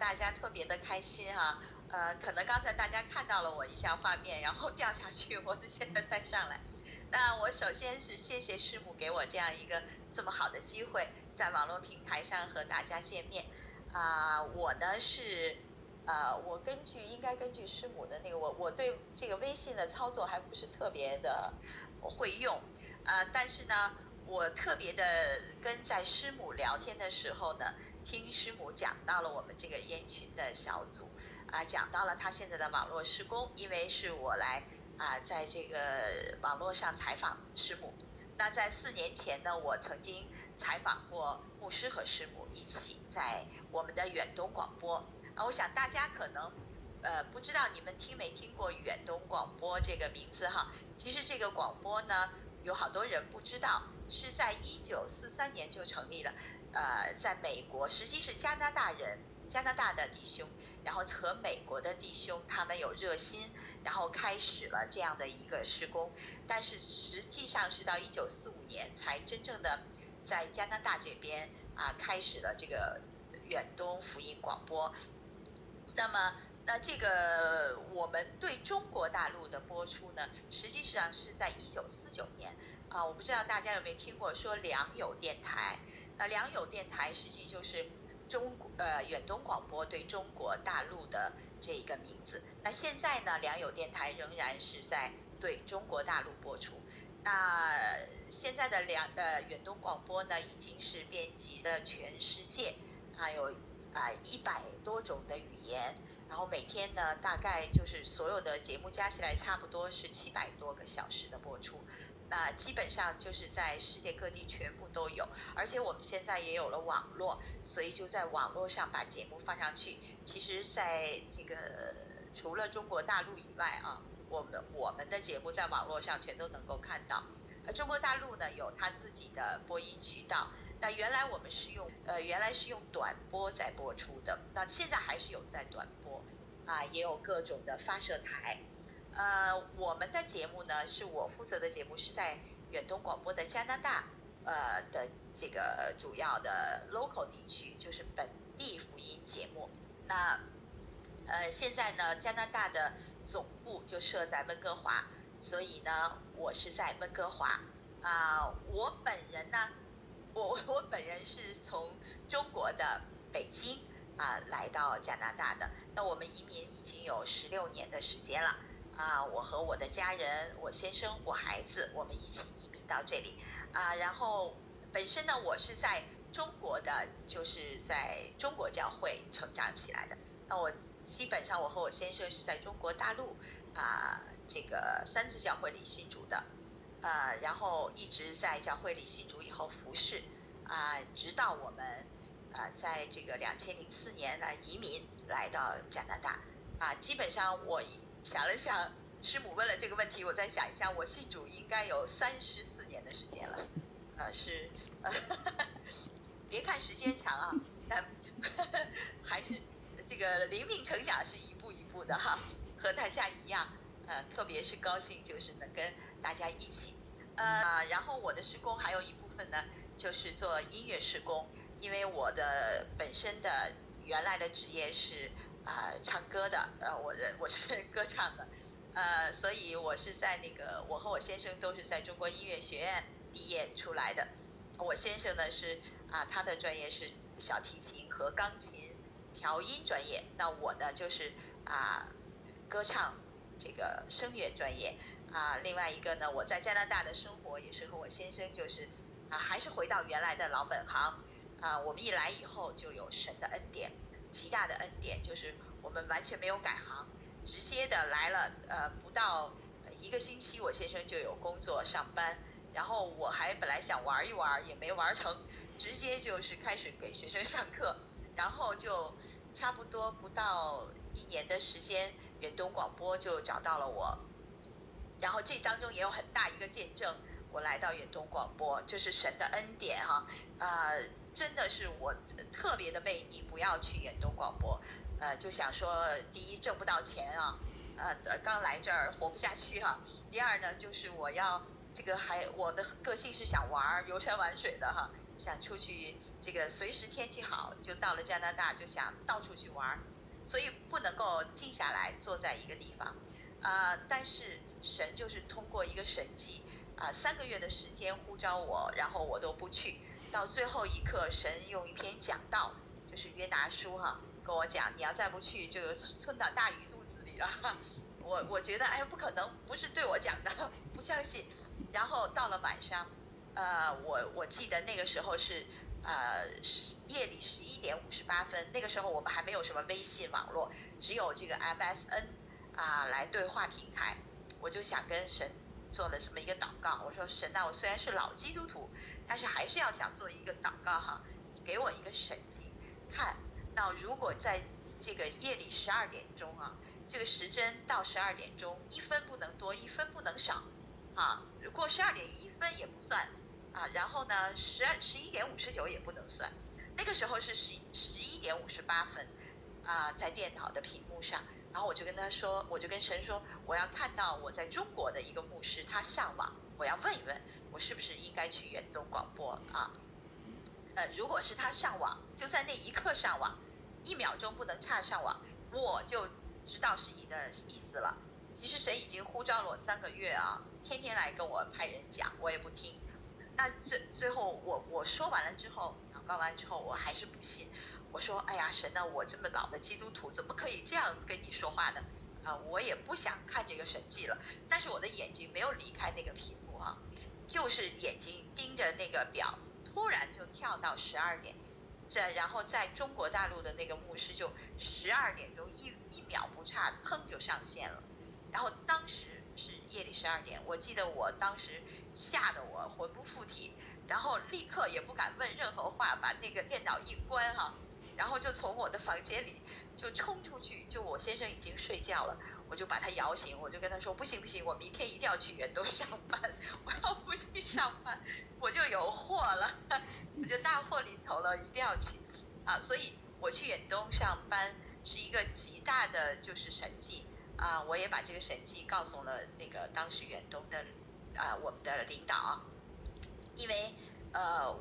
大家特别的开心哈。可能刚才大家看到了我一下画面，然后掉下去，我现在再上来。那我首先是谢谢师母给我这样一个这么好的机会，在网络平台上和大家见面。我呢是我应该根据师母的那个，我对这个微信的操作还不是特别的会用，但是呢，我特别的跟在师母聊天的时候呢，听师母讲到了我们这个烟群的小组，讲到了他现在的网络施工，因为是我来在这个网络上采访师母。那在4年前呢，我曾经采访过牧师和师母一起在我们的远东广播。我想大家可能不知道你们听没听过远东广播这个名字哈。其实这个广播呢，有好多人不知道，是在1943年就成立了。在美国，实际是加拿大的弟兄，然后和美国的弟兄他们有热心，然后开始了这样的一个施工。但是实际上是到1945年才真正的在加拿大这边开始了这个远东福音广播。那这个我们对中国大陆的播出呢，实际上是在1949年我不知道大家有没有听过说良友电台。那良友电台实际就是远东广播对中国大陆的这一个名字。那现在呢，良友电台仍然是在对中国大陆播出。那现在的远东广播呢，已经是遍及了全世界，有100多种的语言，然后每天呢，大概就是所有的节目加起来差不多是700多个小时的播出。那基本上就是在世界各地全部都有，而且我们现在也有了网络，所以就在网络上把节目放上去。其实在这个除了中国大陆以外我们的节目在网络上全都能够看到。中国大陆呢有它自己的播音渠道，那原来我们是用短波在播出的，那现在还是有在短播也有各种的发射台。我们的节目呢，是我负责的节目，是在远东广播的加拿大的这个主要的 local 地区，就是本地福音节目。那现在呢，加拿大的总部就设在温哥华，所以呢，我是在温哥华。我本人呢，我本人是从中国的北京来到加拿大的。那我们移民已经有16年的时间了。我和我的家人，我先生，我孩子，我们一起移民到这里然后本身呢，我是在中国的，就是在中国教会成长起来的。那我基本上我和我先生是在中国大陆这个三自教会里信主的然后一直在教会里信主以后服侍直到我们在这个2004年移民来到加拿大基本上我想了想，师母问了这个问题，我再想一下，我信主应该有34年的时间了，别看时间长但还是这个灵命成长是一步一步的和大家一样，特别是高兴就是能跟大家一起，然后我的施工还有一部分呢，就是做音乐施工，因为我的本身的原来的职业是唱歌的，我是歌唱的，所以我是在我和我先生都是在中国音乐学院毕业出来的。我先生呢是他的专业是小提琴和钢琴调音专业，那我呢就是歌唱这个声乐专业另外一个呢，我在加拿大的生活也是和我先生就是还是回到原来的老本行我们一来以后就有神的恩典，极大的恩典，就是我们完全没有改行，直接的来了不到1个星期，我先生就有工作上班，然后我还本来想玩一玩也没玩成，直接就是开始给学生上课，然后就差不多不到1年的时间，远东广播就找到了我，然后这当中也有很大一个见证，我来到远东广播，这是神的恩典真的是我特别的背逆，不要去远东广播，就想说，第一挣不到钱刚来这儿活不下去第二呢，就是我要这个我的个性是想玩游山玩水的哈，想出去这个随时天气好就到了加拿大就想到处去玩，所以不能够静下来坐在一个地方但是神就是通过一个神迹3个月的时间呼召我，然后我都不去，到最后一刻神用一篇讲道，就是约拿书哈，跟我讲你要再不去就吞到大鱼肚子里了。我觉得哎不可能，不是对我讲的，不相信。然后到了晚上我记得那个时候是夜里11:58，那个时候我们还没有什么微信网络，只有这个 MSN 来对话平台。我就想跟神做了这么一个祷告，我说神我虽然是老基督徒，但是还是要想做一个祷告哈，给我一个神迹看。那如果在这个夜里12点钟这个时针到12点钟1分不能多1分不能少过12点1分也不算然后呢11:59也不能算，那个时候是11:58在电脑的屏幕上。然后我就跟神说，我要看到我在中国的一个牧师他上网，我要问一问我是不是应该去远东广播如果是他上网，就在那一刻上网，1秒钟不能差上网，我就知道是你的意思了。其实神已经呼召了我3个月天天来跟我派人讲，我也不听。那最后我说完了之后，祷告完之后，我还是不信。我说哎呀神我这么老的基督徒怎么可以这样跟你说话呢我也不想看这个神迹了，但是我的眼睛没有离开那个屏幕就是眼睛盯着那个表，突然就跳到12点，然后在中国大陆的那个牧师就12点钟一秒不差腾就上线了。然后当时是夜里12点，我记得我当时吓得我魂不附体，然后立刻也不敢问任何话，把那个电脑一关然后就从我的房间里就冲出去，就我先生已经睡觉了，我就把他摇醒，我就跟他说不行，我明天一定要去远东上班，我要不去上班我就有祸了，我就大祸临头了，一定要去所以我去远东上班是一个极大的就是神迹我也把这个神迹告诉了那个当时远东的我们的领导因为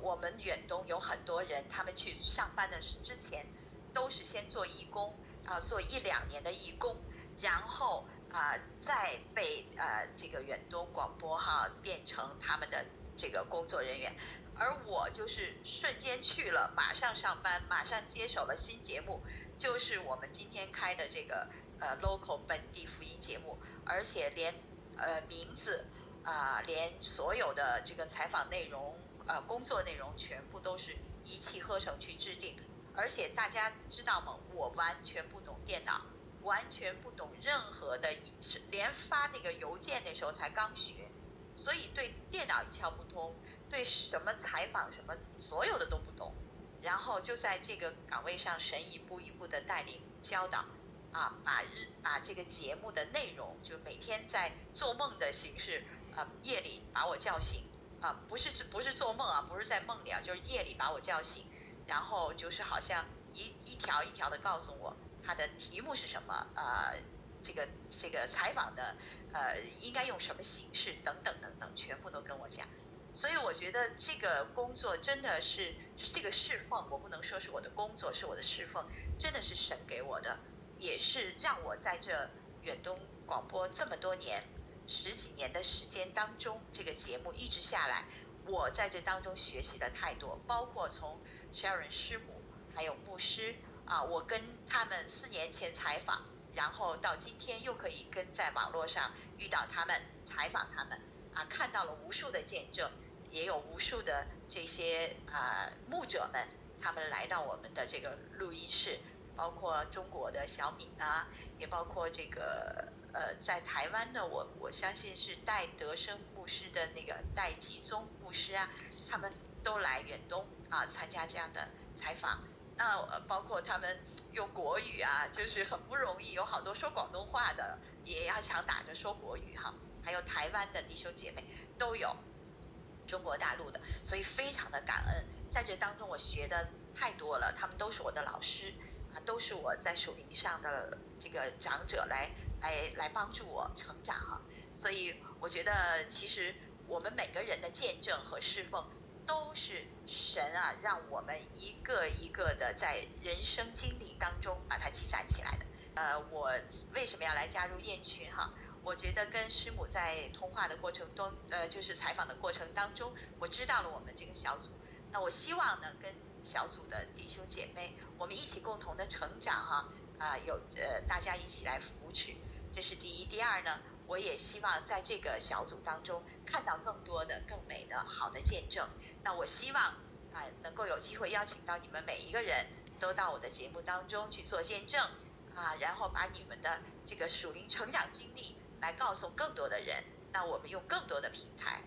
我们远东有很多人，他们去上班的之前都是先做义工做1-2年的义工，然后再被这个远东广播变成他们的这个工作人员。而我就是瞬间去了，马上上班，马上接手了新节目，就是我们今天开的这个local 本地福音节目，而且连名字连所有的这个采访内容工作内容全部都是一气呵成去制定。而且大家知道吗，我完全不懂电脑，完全不懂任何的，连发那个邮件那时候才刚学，所以对电脑一窍不通，对什么采访什么所有的都不懂。然后就在这个岗位上，神一步一步的带领教导把这个节目的内容就每天在做梦的形式夜里把我叫醒不是做梦不是在梦里就是夜里把我叫醒，然后就是好像一条一条的告诉我它的题目是什么这个采访的应该用什么形式等等等等，全部都跟我讲。所以我觉得这个工作真的是这个侍奉，我不能说是我的工作，是我的侍奉，真的是神给我的，也是让我在这远东广播这么多年10几年的时间当中，这个节目一直下来，我在这当中学习了太多，包括从 Sharon 师母还有牧师我跟他们4年前采访，然后到今天又可以跟在网络上遇到他们，采访他们看到了无数的见证，也有无数的这些牧者们，他们来到我们的这个录音室，包括中国的小敏也包括这个在台湾的我相信是戴德生牧师的那个戴继宗牧师他们都来远东参加这样的采访。那包括他们用国语就是很不容易，有好多说广东话的也要强打着说国语还有台湾的弟兄姐妹都有，中国大陆的，所以非常的感恩。在这当中我学的太多了，他们都是我的老师都是我在属灵上的这个长者来帮助我成长所以我觉得其实我们每个人的见证和侍奉都是神啊让我们一个一个的在人生经历当中把它积攒起来的。我为什么要来加入燕群哈？我觉得跟师母在通话的过程中，就是采访的过程当中，我知道了我们这个小组。那我希望呢，跟小组的弟兄姐妹，我们一起共同的成长哈，大家一起来扶持，这是第一。第二呢，我也希望在这个小组当中看到更多的、更美的、好的见证。那我希望能够有机会邀请到你们每一个人都到我的节目当中去做见证然后把你们的这个属灵成长经历来告诉更多的人。那我们用更多的平台，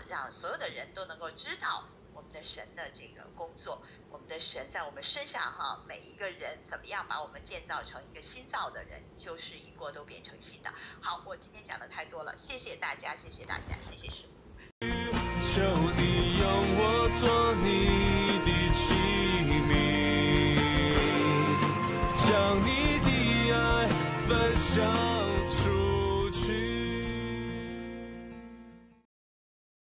让所有的人都能够知道我们的神的这个工作，我们的神在我们身上哈，每一个人怎么样把我们建造成一个新造的人，旧事已过都变成新的。好，我今天讲的太多了，谢谢大家，谢谢大家，谢谢师母。求你用我做你